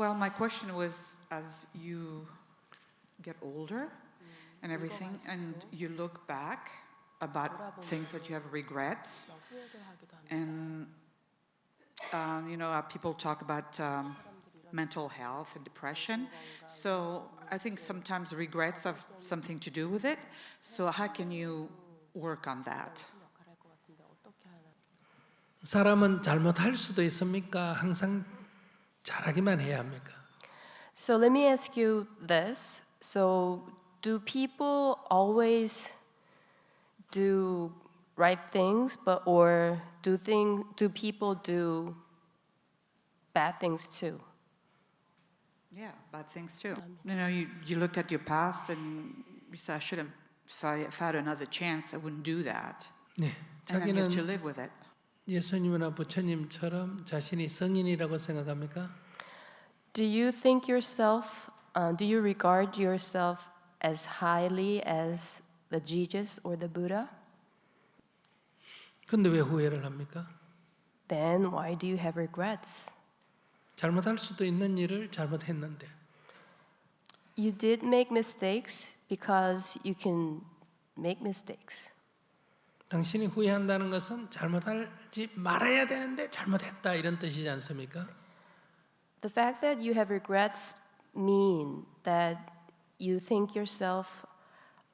Well, my question was, as you get older and everything, and you look back about things that you have regrets, and people talk about mental health and depression. So I think sometimes regrets have something to do with it. So how can you work on that? 사람은 잘못할 수도 있습니까? 항상 잘하기만 해야 합니까? So let me ask you this. So do people always do right things, or do people do bad things too? Yeah, bad things too. You look at your past and you say, if I had another chance, I wouldn't do that. 네, And then you have to 자기는 live with it. 예수님이나 부처님처럼 자신이 성인이라고 생각합니까? Do you regard yourself as highly as the Jesus or the Buddha? 근데 왜 후회를 합니까? Then why do you have regrets? 잘못할 수도 있는 일을 잘못했는데. You did make mistakes because you can make mistakes. 당신이 후회한다는 것은 잘못하지 말아야 되는데 잘못했다 이런 뜻이지 않습니까? The fact that you have regrets mean that you think yourself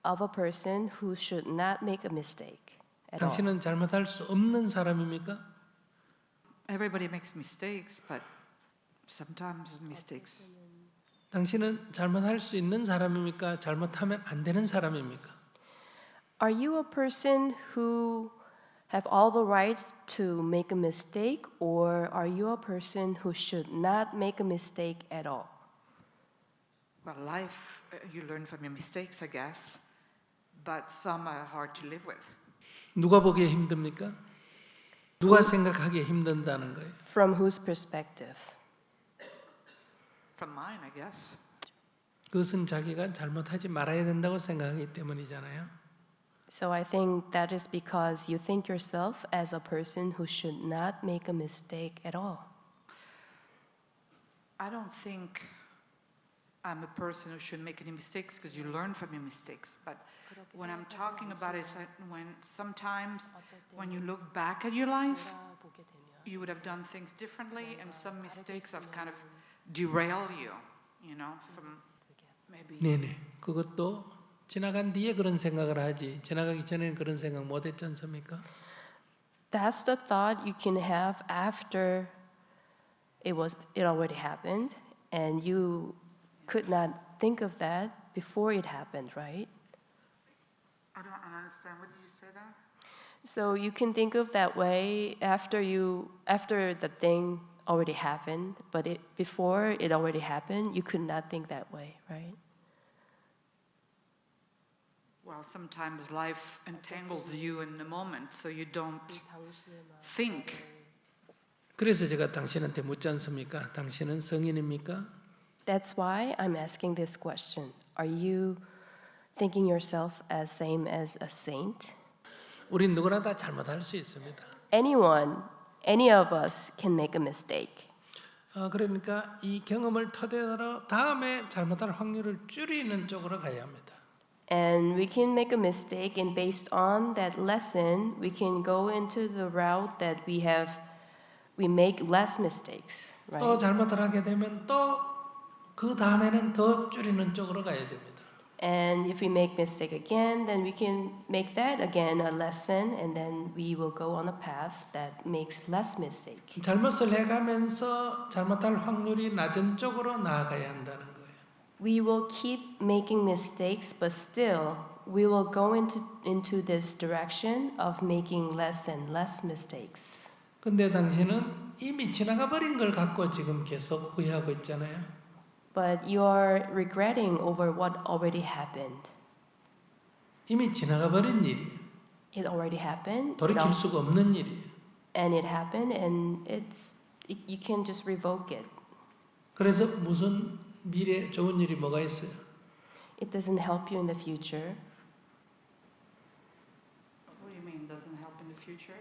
of a person who should not make a mistake at all. 당신은 잘못할 수 없는 사람입니까? Everybody makes mistakes, but sometimes mistakes. 당신은 잘못할 수 있는 사람입니까? 잘못하면 안 되는 사람입니까? Are you a person who have all the rights to make a mistake, or are you a person who should not make a mistake at all? Well, life, you learn from your mistakes, I guess, but some are hard to live with. 누가 보기에 힘듭니까? 누가 생각하기에 힘든다는 거예요. From whose perspective? From mine, I guess. 그것은 자기가 잘못하지 말아야 된다고 생각하기 때문이잖아요. So I think that is because you think yourself as a person who should not make a mistake at all. I don't think I'm a person who shouldn't make any mistakes because you learn from your mistakes. But when I'm talking about it, sometimes when you look back at your life, you would have done things differently, and some mistakes have kind of derailed you, from maybe. 네네. 그것도 지나간 뒤에 그런 생각을 하지. 지나가기 전에는 그런 생각 못 했지 않습니까? That's the thought you can have after it already happened, and you could not think of that before it happened, right? I don't understand. What did you say there? So you can think of that way after the thing already happened, but before it already happened, you could not think that way, right? Well, sometimes life entangles you in the moment, so you don't think. 그래서 제가 당신한테 묻지 않습니까? 당신은 성인입니까? That's why I'm asking this question. Are you thinking yourself as same as a saint? 우린 누구나 다 잘못할 수 있습니다. Any of us can make a mistake. 그러니까 이 경험을 토대로 다음에 잘못할 확률을 줄이는 쪽으로 가야 합니다. And we can make a mistake, and based on that lesson, we can go into the route that we make less mistakes, right? 또 잘못을 하게 되면 또 그 다음에는 더 줄이는 쪽으로 가야 됩니다. And if we make mistake again, then we can make that again a lesson, and then we will go on a path that makes less mistake. 잘못을 해가면서 잘못할 확률이 낮은 쪽으로 나아가야 한다는 거예요. We will keep making mistakes, but still we will go into this direction of making less and less mistakes. 근데 당신은 이미 지나가 버린 걸 갖고 지금 계속 후회하고 있잖아요. But you are regretting over what already happened. 이미 지나가 버린 일이에요. It already happened. 돌이킬 수가 없는 일이에요. And it happened, and you can just revoke it. 그래서 무슨 미래 좋은 일이 뭐가 있어요? It doesn't help you in the future. What do you mean doesn't help in the future?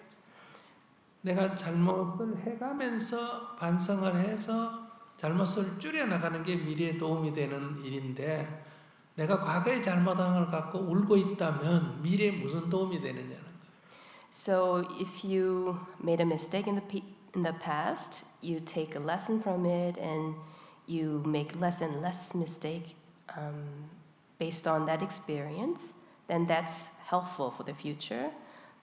내가 잘못을 해가면서 반성을 해서 잘못을 줄여나가는 게 미래에 도움이 되는 일인데 내가 과거의 잘못한 걸 갖고 울고 있다면 미래에 무슨 도움이 되느냐는 거예요. So if you made a mistake in the past, you take a lesson from it and you make less and less mistake based on that experience, then that's helpful for the future.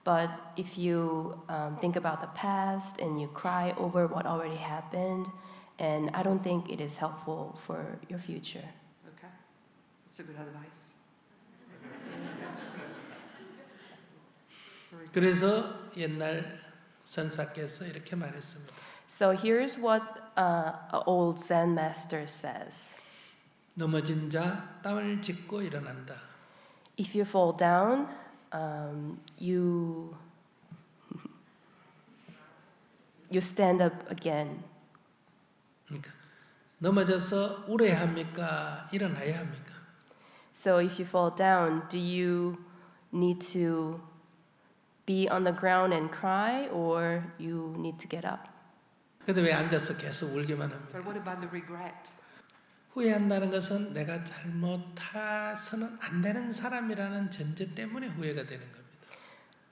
But if you think about the past and you cry over what already happened, and I don't think it is helpful for your future. Okay, that's a good advice. Very good. 그래서 옛날 선사께서 이렇게 말했습니다. So here's what an old Zen master says. 넘어진 자 땀을 짚고 일어난다. If you fall down, you stand up again. 그러니까 넘어져서 울어야 합니까? 일어나야 합니까? So if you fall down, do you need to be on the ground and cry, or you need to get up? 근데 왜 앉아서 계속 울기만 합니까? But what about the regret? 후회한다는 것은 내가 잘못해서는 안 되는 사람이라는 전제 때문에 후회가 되는 겁니다.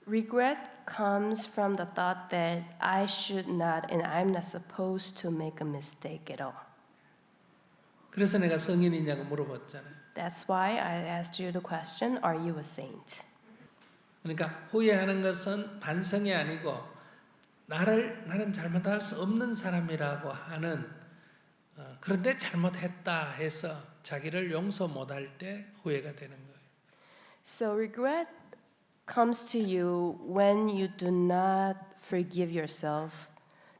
Regret comes from the thought that I should not and I'm not supposed to make a mistake at all. 그래서 내가 성인이냐고 물어봤잖아요. That's why I asked you the question, are you a saint? 그러니까 후회하는 것은 반성이 아니고 나는 잘못할 수 없는 사람이라고 하는 그런데 잘못했다 해서 자기를 용서 못할 때 후회가 되는 거예요. So regret comes to you when you do not forgive yourself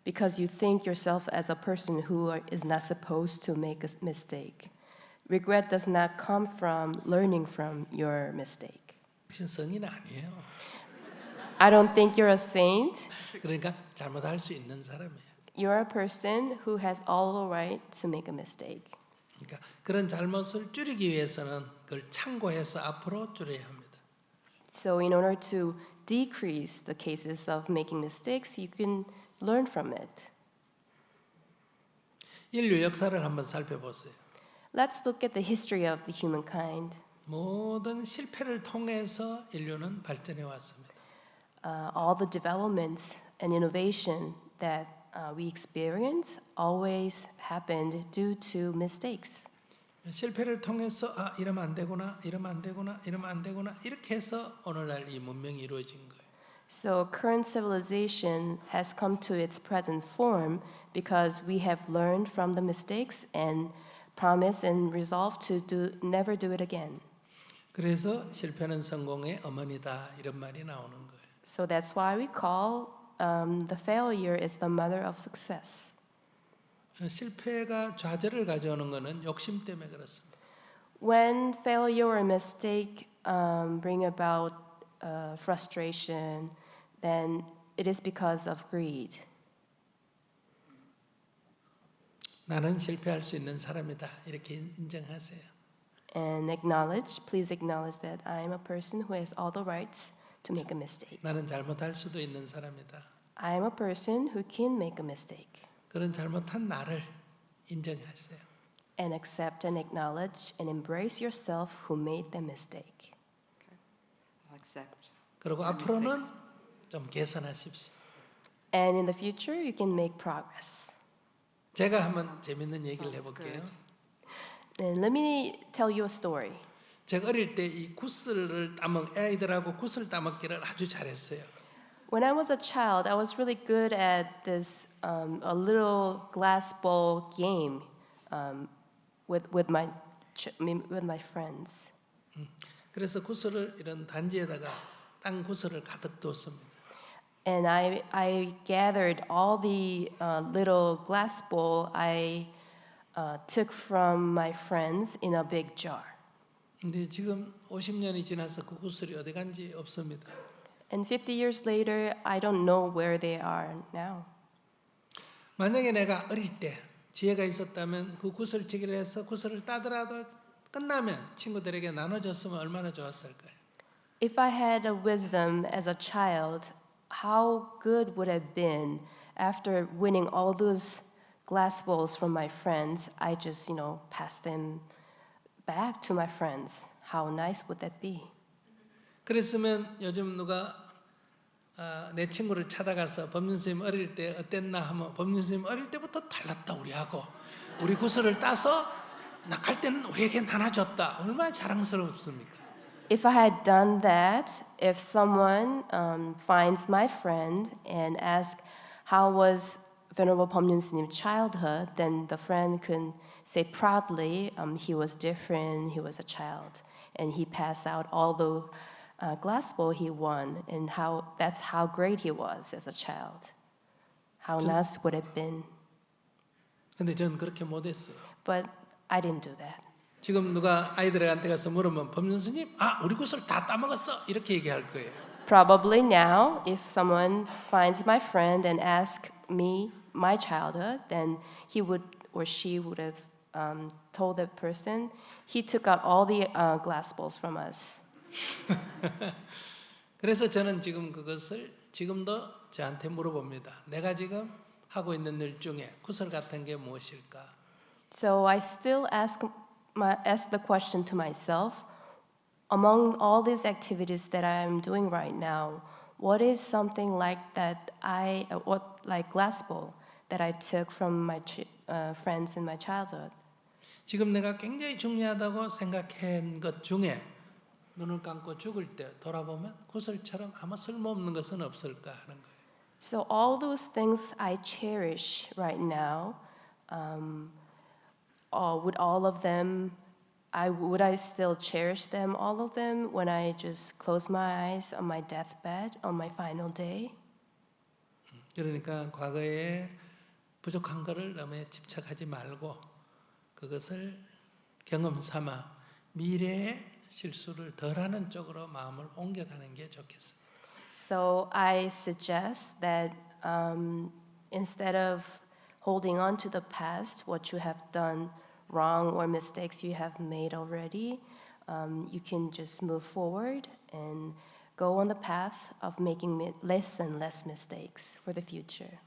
because you think yourself as a person who is not supposed to make a mistake. Regret does not come from learning from your mistake. 당신 성인 아니에요. I don't think you're a saint. 그러니까 잘못할 수 있는 사람이에요. You're a person who has all the right to make a mistake. 그러니까 그런 잘못을 줄이기 위해서는 그걸 참고해서 앞으로 줄여야 합니다. So in order to decrease the cases of making mistakes, you can learn from it. 인류 역사를 한번 살펴보세요. Let's look at the history of the humankind. 모든 실패를 통해서 인류는 발전해 왔습니다. All the developments and innovation that we experience always happened due to mistakes. 실패를 통해서 이러면 안 되구나, 이러면 안 되구나, 이러면 안 되구나 이렇게 해서 오늘날 이 문명이 이루어진 거예요. So current civilization has come to its present form because we have learned from the mistakes and promise and resolve to never do it again. 그래서 실패는 성공의 어머니다 이런 말이 나오는 거예요. So that's why we call the failure is the mother of success. 실패가 좌절을 가져오는 것은 욕심 때문에 그렇습니다. When failure or mistake bring about frustration, then it is because of greed. 나는 실패할 수 있는 사람이다 이렇게 인정하세요. And please acknowledge that I am a person who has all the rights to make a mistake. 나는 잘못할 수도 있는 사람이다. I am a person who can make a mistake. 그런 잘못한 나를 인정하세요. And accept and acknowledge and embrace yourself who made the mistake. Okay, I'll accept. 그리고 my 앞으로는 mistakes. 좀 개선하십시오. And in the future, you can make progress. 제가 한번 재밌는 얘기를 Sounds 해볼게요. good. And let me tell you a story. 제가 어릴 때 이 구슬을 아이들하고 구슬 따먹기를 아주 잘했어요. When I was a child, I was really good at this a little glass bowl game with my friends. 그래서 구슬을 이런 단지에다가 땅 구슬을 가득 뒀습니다. And I gathered all the little glass bowl I took from my friends in a big jar. 근데 지금 50년이 지나서 그 구슬이 어디 간지 없습니다. And 50 years later, I don't know where they are now. 만약에 내가 어릴 때 지혜가 있었다면 그 구슬치기를 해서 구슬을 따더라도 끝나면 친구들에게 나눠줬으면 얼마나 좋았을까요? If I had a wisdom as a child, how good would it have been after winning all those glass balls from my friends, I just, pass them back to my friends. How nice would that be? 그랬으면 요즘 누가 내 친구를 찾아가서 법륜 선생님 어릴 때 어땠나 하면 법륜 선생님 어릴 때부터 달랐다 우리하고 우리 구슬을 따서 낙할 때는 우리에게 나눠줬다. 얼마나 자랑스럽습니까? If I had done that, if someone finds my friend and asks how was Venerable Pomyun S님's childhood, then the friend can say proudly he was different, he was a child, and he passed out all the glass bowl he won, and that's how great he was as a child. How nice would it have been? 근데 저는 그렇게 못했어요. But I didn't do that. 지금 누가 아이들한테 가서 물으면 법륜 스님, 우리 구슬 다 따먹었어 이렇게 얘기할 거예요. Probably now, if someone finds my friend and asks me my childhood, then he would or she would have told that person, he took out all the glass bowls from us. 그래서 저는 지금 그것을 지금도 저한테 물어봅니다. 내가 지금 하고 있는 일 중에 구슬 같은 게 무엇일까? So I still ask the question to myself, among all these activities that I'm doing right now, what is something like that like glass bowl that I took from my friends in my childhood? 지금 내가 굉장히 중요하다고 생각한 것 중에 눈을 감고 죽을 때 돌아보면 구슬처럼 아무 쓸모없는 것은 없을까 하는 거예요. So all those things I cherish right now, would all of them, would I still cherish them, all of them, when I just close my eyes on my deathbed on my final day? 그러니까 과거에 부족한 것을 너무 집착하지 말고 그것을 경험 삼아 미래의 실수를 덜하는 쪽으로 마음을 옮겨가는 게 좋겠습니다. So I suggest that instead of holding on to the past, what you have done wrong or mistakes you have made already, you can just move forward and go on the path of making less and less mistakes for the future.